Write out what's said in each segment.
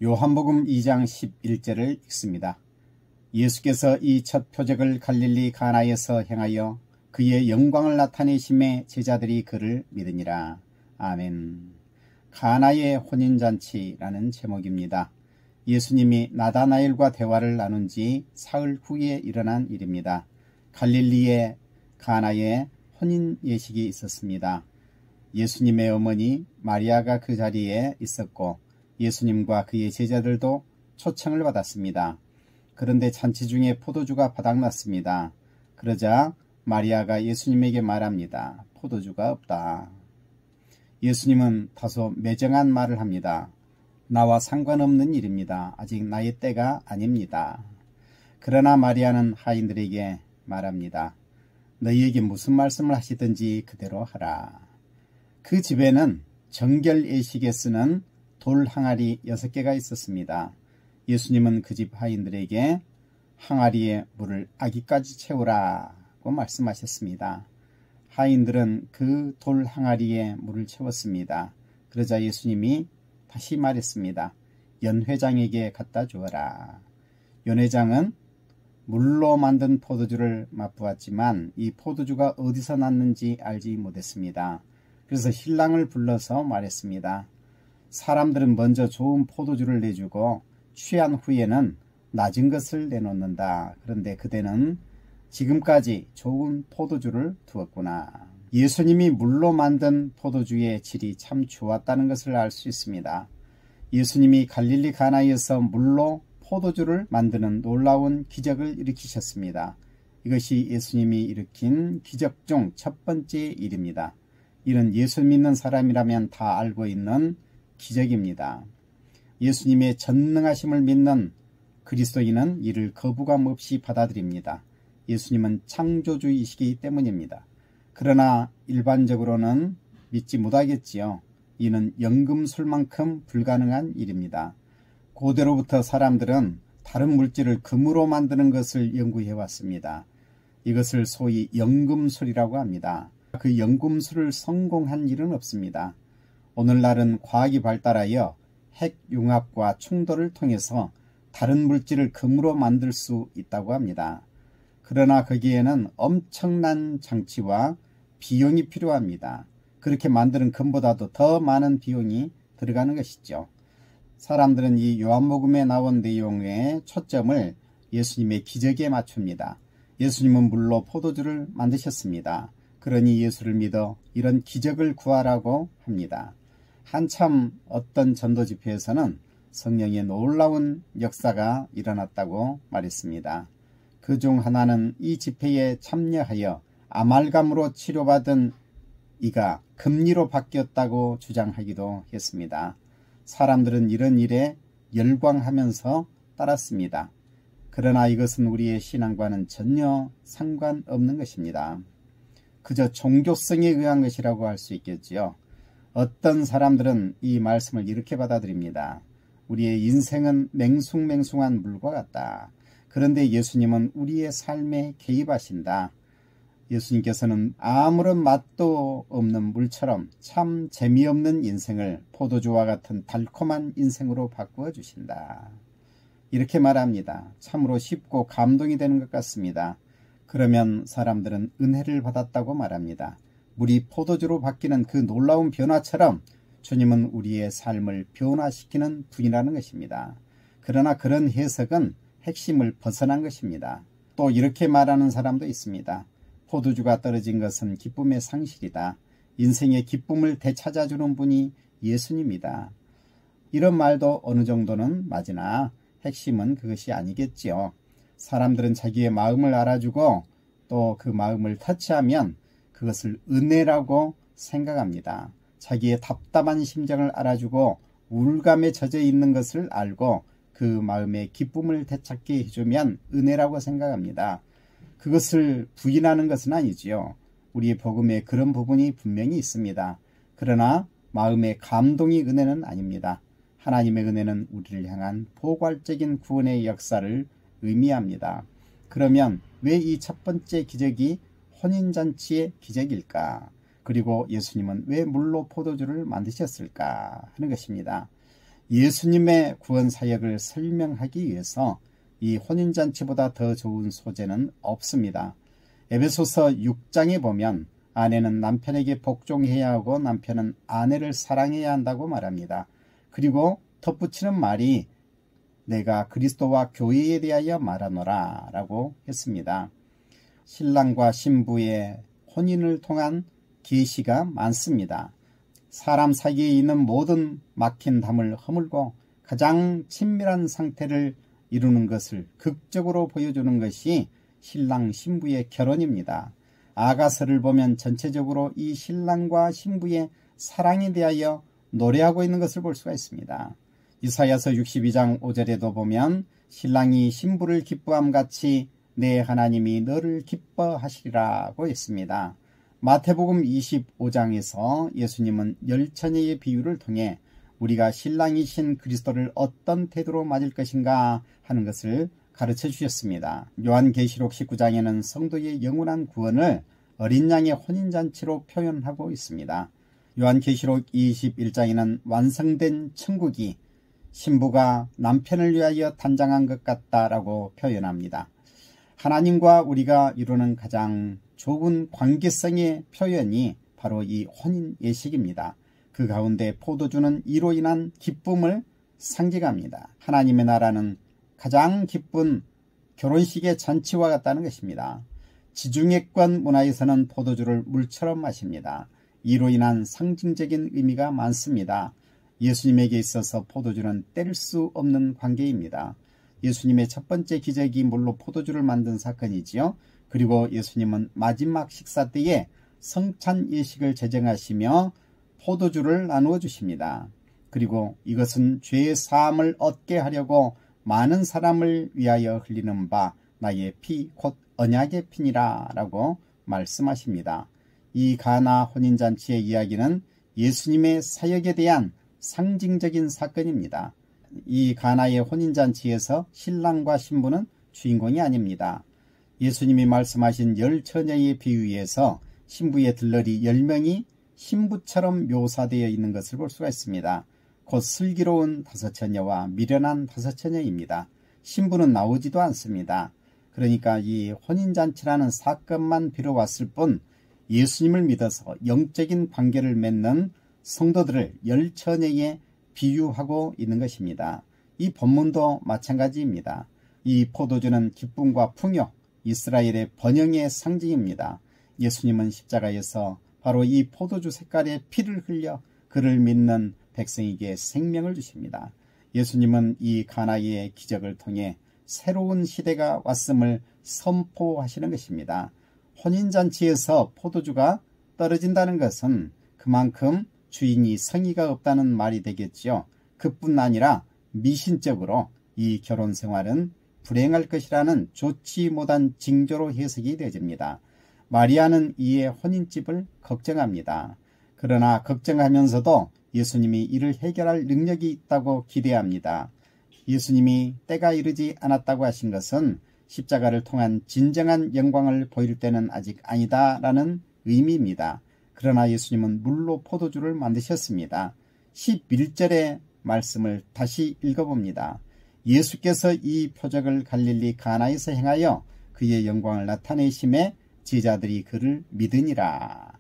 요한복음 2장 11절을 읽습니다. 예수께서 이 첫 표적을 갈릴리 가나에서 행하여 그의 영광을 나타내심에 제자들이 그를 믿으니라. 아멘. 가나의 혼인잔치라는 제목입니다. 예수님이 나다나엘과 대화를 나눈 지 사흘 후에 일어난 일입니다. 갈릴리의 가나에 혼인 예식이 있었습니다. 예수님의 어머니 마리아가 그 자리에 있었고 예수님과 그의 제자들도 초청을 받았습니다. 그런데 잔치 중에 포도주가 바닥났습니다. 그러자 마리아가 예수님에게 말합니다. 포도주가 없다. 예수님은 다소 매정한 말을 합니다. 나와 상관없는 일입니다. 아직 나의 때가 아닙니다. 그러나 마리아는 하인들에게 말합니다. 너희에게 무슨 말씀을 하시든지 그대로 하라. 그 집에는 정결 예식에 쓰는 돌 항아리 6개가 있었습니다. 예수님은 그 집 하인들에게 항아리에 물을 아기까지 채우라고 말씀하셨습니다. 하인들은 그 돌 항아리에 물을 채웠습니다. 그러자 예수님이 다시 말했습니다. 연회장에게 갖다 주어라. 연회장은 물로 만든 포도주를 맛보았지만 이 포도주가 어디서 났는지 알지 못했습니다. 그래서 신랑을 불러서 말했습니다. 사람들은 먼저 좋은 포도주를 내주고 취한 후에는 낮은 것을 내놓는다. 그런데 그대는 지금까지 좋은 포도주를 두었구나. 예수님이 물로 만든 포도주의 질이 참 좋았다는 것을 알 수 있습니다. 예수님이 갈릴리 가나에서 물로 포도주를 만드는 놀라운 기적을 일으키셨습니다. 이것이 예수님이 일으킨 기적 중 첫 번째 일입니다. 이는 예수 믿는 사람이라면 다 알고 있는 기적입니다. 예수님의 전능하심을 믿는 그리스도인은 이를 거부감 없이 받아들입니다. 예수님은 창조주이시기 때문입니다. 그러나 일반적으로는 믿지 못하겠지요. 이는 연금술만큼 불가능한 일입니다. 고대로부터 사람들은 다른 물질을 금으로 만드는 것을 연구해왔습니다. 이것을 소위 연금술이라고 합니다. 그 연금술을 성공한 일은 없습니다. 오늘날은 과학이 발달하여 핵융합과 충돌을 통해서 다른 물질을 금으로 만들 수 있다고 합니다. 그러나 거기에는 엄청난 장치와 비용이 필요합니다. 그렇게 만드는 금보다도 더 많은 비용이 들어가는 것이죠. 사람들은 이 요한복음에 나온 내용의 초점을 예수님의 기적에 맞춥니다. 예수님은 물로 포도주를 만드셨습니다. 그러니 예수를 믿어 이런 기적을 구하라고 합니다. 한참 어떤 전도 집회에서는 성령의 놀라운 역사가 일어났다고 말했습니다. 그 중 하나는 이 집회에 참여하여 아말감으로 치료받은 이가 금리로 바뀌었다고 주장하기도 했습니다. 사람들은 이런 일에 열광하면서 따랐습니다. 그러나 이것은 우리의 신앙과는 전혀 상관없는 것입니다. 그저 종교성에 의한 것이라고 할 수 있겠지요. 어떤 사람들은 이 말씀을 이렇게 받아들입니다. 우리의 인생은 맹숭맹숭한 물과 같다. 그런데 예수님은 우리의 삶에 개입하신다. 예수님께서는 아무런 맛도 없는 물처럼 참 재미없는 인생을 포도주와 같은 달콤한 인생으로 바꾸어 주신다. 이렇게 말합니다. 참으로 쉽고 감동이 되는 것 같습니다. 그러면 사람들은 은혜를 받았다고 말합니다. 물이 포도주로 바뀌는 그 놀라운 변화처럼 주님은 우리의 삶을 변화시키는 분이라는 것입니다. 그러나 그런 해석은 핵심을 벗어난 것입니다. 또 이렇게 말하는 사람도 있습니다. 포도주가 떨어진 것은 기쁨의 상실이다. 인생의 기쁨을 되찾아주는 분이 예수님이다. 이런 말도 어느 정도는 맞으나 핵심은 그것이 아니겠지요. 사람들은 자기의 마음을 알아주고 또 그 마음을 터치하면 그것을 은혜라고 생각합니다. 자기의 답답한 심정을 알아주고 우울감에 젖어 있는 것을 알고 그 마음의 기쁨을 되찾게 해주면 은혜라고 생각합니다. 그것을 부인하는 것은 아니지요. 우리의 복음에 그런 부분이 분명히 있습니다. 그러나 마음의 감동이 은혜는 아닙니다. 하나님의 은혜는 우리를 향한 포괄적인 구원의 역사를 의미합니다. 그러면 왜 이 첫 번째 기적이 혼인잔치의 기적일까? 그리고 예수님은 왜 물로 포도주를 만드셨을까 하는 것입니다. 예수님의 구원 사역을 설명하기 위해서 이 혼인잔치보다 더 좋은 소재는 없습니다. 에베소서 6장에 보면 아내는 남편에게 복종해야 하고 남편은 아내를 사랑해야 한다고 말합니다. 그리고 덧붙이는 말이 내가 그리스도와 교회에 대하여 말하노라 라고 했습니다. 신랑과 신부의 혼인을 통한 계시가 많습니다. 사람 사이에 있는 모든 막힌 담을 허물고 가장 친밀한 상태를 이루는 것을 극적으로 보여주는 것이 신랑 신부의 결혼입니다. 아가서를 보면 전체적으로 이 신랑과 신부의 사랑에 대하여 노래하고 있는 것을 볼 수가 있습니다. 이사야서 62장 5절에도 보면 신랑이 신부를 기뻐함같이 내 하나님이 너를 기뻐하시리라고 했습니다. 마태복음 25장에서 예수님은 열처녀의 비유를 통해 우리가 신랑이신 그리스도를 어떤 태도로 맞을 것인가 하는 것을 가르쳐 주셨습니다. 요한계시록 19장에는 성도의 영원한 구원을 어린 양의 혼인잔치로 표현하고 있습니다. 요한계시록 21장에는 완성된 천국이 신부가 남편을 위하여 단장한 것 같다라고 표현합니다. 하나님과 우리가 이루는 가장 좋은 관계성의 표현이 바로 이 혼인 예식입니다. 그 가운데 포도주는 이로 인한 기쁨을 상징합니다. 하나님의 나라는 가장 기쁜 결혼식의 잔치와 같다는 것입니다. 지중해권 문화에서는 포도주를 물처럼 마십니다. 이로 인한 상징적인 의미가 많습니다. 예수님에게 있어서 포도주는 뗄 수 없는 관계입니다. 예수님의 첫 번째 기적이 물로 포도주를 만든 사건이지요. 그리고 예수님은 마지막 식사 때에 성찬 예식을 제정하시며 포도주를 나누어 주십니다. 그리고 이것은 죄의 사함을 얻게 하려고 많은 사람을 위하여 흘리는 바 나의 피 곧 언약의 피니라 라고 말씀하십니다. 이 가나 혼인잔치의 이야기는 예수님의 사역에 대한 상징적인 사건입니다. 이 가나의 혼인잔치에서 신랑과 신부는 주인공이 아닙니다. 예수님이 말씀하신 10처녀의 비유에서 신부의 들러리 10명이 신부처럼 묘사되어 있는 것을 볼 수가 있습니다. 곧 슬기로운 5처녀와 미련한 5처녀입니다. 신부는 나오지도 않습니다. 그러니까 이 혼인잔치라는 사건만 빌어왔을 뿐 예수님을 믿어서 영적인 관계를 맺는 성도들을 10처녀에 비유하고 있는 것입니다. 이 본문도 마찬가지입니다. 이 포도주는 기쁨과 풍요, 이스라엘의 번영의 상징입니다. 예수님은 십자가에서 바로 이 포도주 색깔의 피를 흘려 그를 믿는 백성에게 생명을 주십니다. 예수님은 이 가나의 기적을 통해 새로운 시대가 왔음을 선포하시는 것입니다. 혼인잔치에서 포도주가 떨어진다는 것은 그만큼 주인이 성의가 없다는 말이 되겠지요. 그뿐 아니라 미신적으로 이 결혼 생활은 불행할 것이라는 좋지 못한 징조로 해석이 되어집니다. 마리아는 이에 혼인집을 걱정합니다. 그러나 걱정하면서도 예수님이 이를 해결할 능력이 있다고 기대합니다. 예수님이 때가 이르지 않았다고 하신 것은 십자가를 통한 진정한 영광을 보일 때는 아직 아니다라는 의미입니다. 그러나 예수님은 물로 포도주를 만드셨습니다. 11절의 말씀을 다시 읽어봅니다. 예수께서 이 표적을 갈릴리 가나에서 행하여 그의 영광을 나타내심에 제자들이 그를 믿으니라.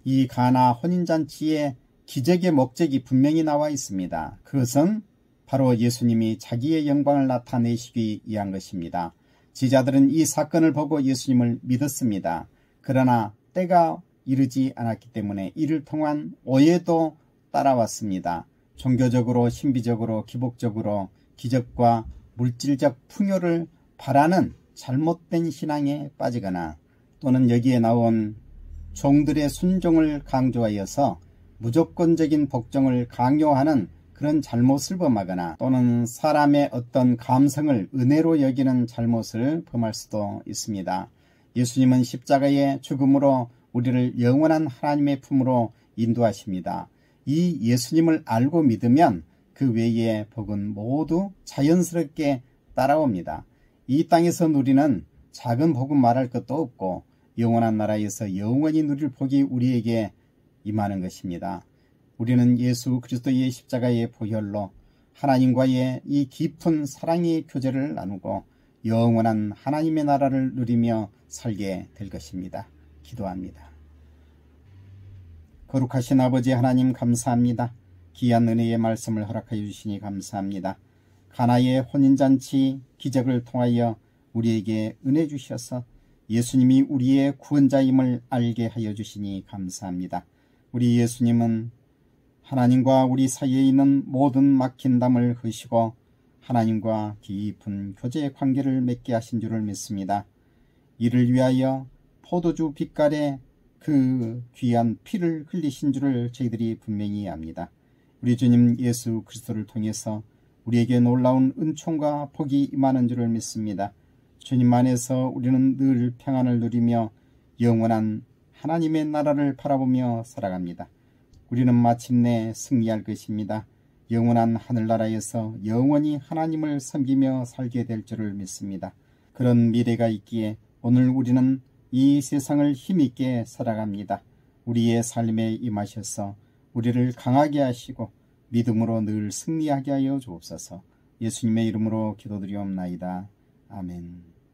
이 가나 혼인잔치의 기적의 목적이 분명히 나와 있습니다. 그것은 바로 예수님이 자기의 영광을 나타내시기 위한 것입니다. 제자들은 이 사건을 보고 예수님을 믿었습니다. 그러나 때가 이르지 않았기 때문에 이를 통한 오해도 따라왔습니다. 종교적으로, 신비적으로, 기복적으로 기적과 물질적 풍요를 바라는 잘못된 신앙에 빠지거나 또는 여기에 나온 종들의 순종을 강조하여서 무조건적인 복종을 강요하는 그런 잘못을 범하거나 또는 사람의 어떤 감성을 은혜로 여기는 잘못을 범할 수도 있습니다. 예수님은 십자가의 죽음으로 우리를 영원한 하나님의 품으로 인도하십니다. 이 예수님을 알고 믿으면 그 외의 복은 모두 자연스럽게 따라옵니다. 이 땅에서 누리는 작은 복은 말할 것도 없고 영원한 나라에서 영원히 누릴 복이 우리에게 임하는 것입니다. 우리는 예수 그리스도의 십자가의 보혈로 하나님과의 이 깊은 사랑의 교제를 나누고 영원한 하나님의 나라를 누리며 살게 될 것입니다. 기도합니다. 거룩하신 아버지 하나님 감사합니다. 귀한 은혜의 말씀을 허락하여 주시니 감사합니다. 가나의 혼인잔치 기적을 통하여 우리에게 은혜 주셔서 예수님이 우리의 구원자임을 알게 하여 주시니 감사합니다. 우리 예수님은 하나님과 우리 사이에 있는 모든 막힌 담을 흐시고 하나님과 깊은 교제의 관계를 맺게 하신 줄을 믿습니다. 이를 위하여 포도주 빛깔의 그 귀한 피를 흘리신 줄을 저희들이 분명히 압니다. 우리 주님 예수 그리스도를 통해서 우리에게 놀라운 은총과 복이 임하는 줄을 믿습니다. 주님 안에서 우리는 늘 평안을 누리며 영원한 하나님의 나라를 바라보며 살아갑니다. 우리는 마침내 승리할 것입니다. 영원한 하늘나라에서 영원히 하나님을 섬기며 살게 될 줄을 믿습니다. 그런 미래가 있기에 오늘 우리는 이 세상을 힘있게 살아갑니다. 우리의 삶에 임하셔서 우리를 강하게 하시고 믿음으로 늘 승리하게 하여 주옵소서. 예수님의 이름으로 기도드리옵나이다. 아멘.